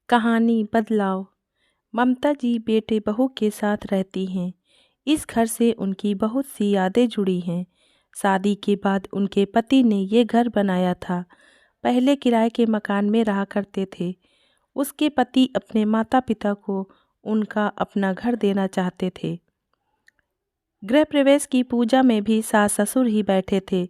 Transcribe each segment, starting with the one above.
कहानी बदलाव। ममता जी बेटे बहू के साथ रहती हैं। इस घर से उनकी बहुत सी यादें जुड़ी हैं। शादी के बाद उनके पति ने ये घर बनाया था। पहले किराए के मकान में रहा करते थे। उसके पति अपने माता पिता को उनका अपना घर देना चाहते थे। गृह प्रवेश की पूजा में भी सास ससुर ही बैठे थे।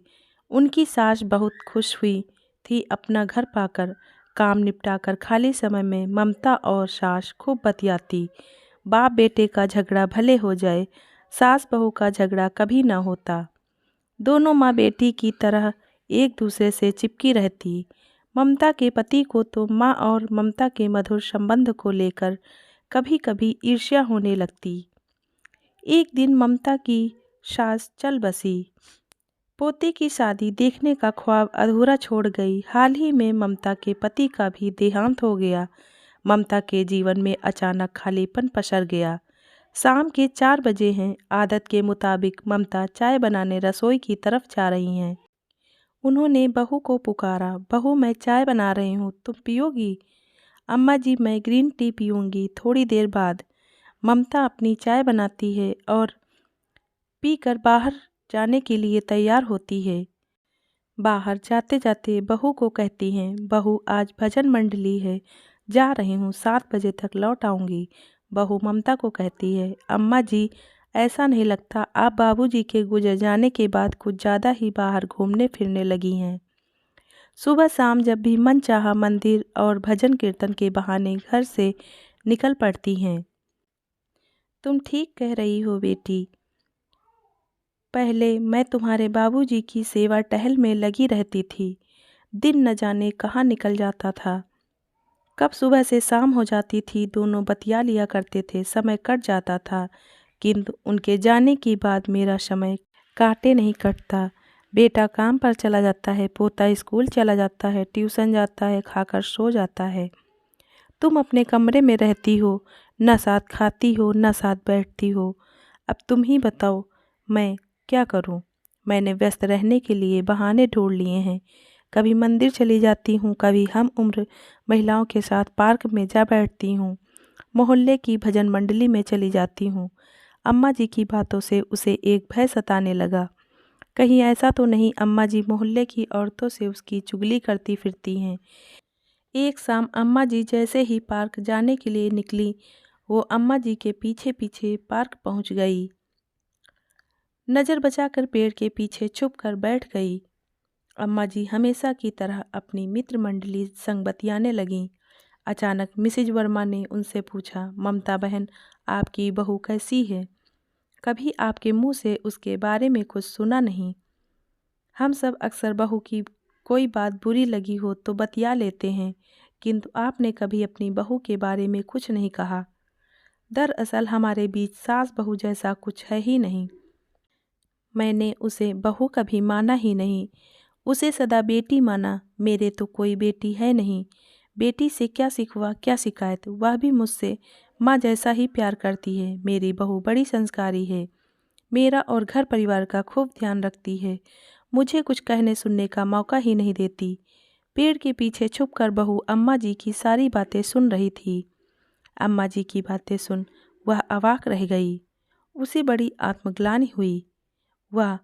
उनकी सास बहुत खुश हुई थी अपना घर पाकर। काम निपटाकर खाली समय में ममता और सास खूब बतियाती। बाप बेटे का झगड़ा भले हो जाए, सास बहू का झगड़ा कभी न होता। दोनों माँ बेटी की तरह एक दूसरे से चिपकी रहती। ममता के पति को तो माँ और ममता के मधुर संबंध को लेकर कभी कभी ईर्ष्या होने लगती। एक दिन ममता की सास चल बसी। पोते की शादी देखने का ख्वाब अधूरा छोड़ गई। हाल ही में ममता के पति का भी देहांत हो गया। ममता के जीवन में अचानक खालीपन पसर गया। शाम के 4 बजे हैं। आदत के मुताबिक ममता चाय बनाने रसोई की तरफ जा रही हैं। उन्होंने बहू को पुकारा, बहू मैं चाय बना रही हूँ, तुम पियोगी? अम्मा जी मैं ग्रीन टी पीऊँगी थोड़ी देर बाद। ममता अपनी चाय बनाती है और पीकर बाहर जाने के लिए तैयार होती है। बाहर जाते जाते बहू को कहती हैं, बहू आज भजन मंडली है, जा रही हूँ, 7 बजे तक लौट आऊँगी। बहू ममता को कहती है, अम्मा जी ऐसा नहीं लगता आप बाबूजी के गुजर जाने के बाद कुछ ज़्यादा ही बाहर घूमने फिरने लगी हैं। सुबह शाम जब भी मन चाहा मंदिर और भजन कीर्तन के बहाने घर से निकल पड़ती हैं। तुम ठीक कह रही हो बेटी। पहले मैं तुम्हारे बाबूजी की सेवा टहल में लगी रहती थी। दिन न जाने कहाँ निकल जाता था। कब सुबह से शाम हो जाती थी, दोनों बतिया लिया करते थे, समय कट जाता था। किंतु उनके जाने के बाद मेरा समय काटे नहीं कटता। बेटा काम पर चला जाता है, पोता स्कूल चला जाता है, ट्यूशन जाता है, खाकर सो जाता है। तुम अपने कमरे में रहती हो, न साथ खाती हो न साथ बैठती हो। अब तुम ही बताओ मैं क्या करूं? मैंने व्यस्त रहने के लिए बहाने ढूंढ लिए हैं। कभी मंदिर चली जाती हूँ, कभी हम उम्र महिलाओं के साथ पार्क में जा बैठती हूँ, मोहल्ले की भजन मंडली में चली जाती हूँ। अम्मा जी की बातों से उसे एक भय सताने लगा। कहीं ऐसा तो नहीं अम्मा जी मोहल्ले की औरतों से उसकी चुगली करती फिरती हैं। एक शाम अम्मा जी जैसे ही पार्क जाने के लिए निकली, वो अम्मा जी के पीछे पीछे पार्क पहुंच गई। नज़र बचाकर पेड़ के पीछे छुप कर बैठ गई। अम्मा जी हमेशा की तरह अपनी मित्र मंडली संग बतियाने लगीं। अचानक मिसेज वर्मा ने उनसे पूछा, ममता बहन आपकी बहू कैसी है? कभी आपके मुंह से उसके बारे में कुछ सुना नहीं। हम सब अक्सर बहू की कोई बात बुरी लगी हो तो बतिया लेते हैं, किंतु आपने कभी अपनी बहू के बारे में कुछ नहीं कहा। दरअसल हमारे बीच सास बहू जैसा कुछ है ही नहीं। मैंने उसे बहू कभी माना ही नहीं, उसे सदा बेटी माना। मेरे तो कोई बेटी है नहीं। बेटी से क्या सिखवा क्या शिकायत, वह भी मुझसे माँ जैसा ही प्यार करती है। मेरी बहू बड़ी संस्कारी है, मेरा और घर परिवार का खूब ध्यान रखती है। मुझे कुछ कहने सुनने का मौका ही नहीं देती। पेड़ के पीछे छुपकर बहू अम्मा जी की सारी बातें सुन रही थी। अम्मा जी की बातें सुन वह अवाक रह गई। उसे बड़ी आत्मग्लानि हुई। वह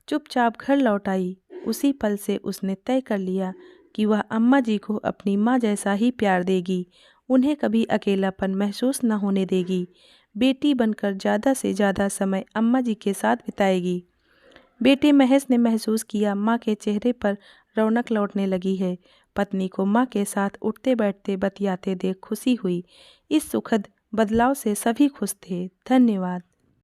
चुपचाप घर लौट आई। उसी पल से उसने तय कर लिया कि वह अम्मा जी को अपनी माँ जैसा ही प्यार देगी, उन्हें कभी अकेलापन महसूस न होने देगी। बेटी बनकर ज़्यादा से ज़्यादा समय अम्मा जी के साथ बिताएगी। बेटे महेश ने महसूस किया माँ के चेहरे पर रौनक लौटने लगी है। पत्नी को माँ के साथ उठते बैठते बतियाते देख खुशी हुई। इस सुखद बदलाव से सभी खुश थे। धन्यवाद।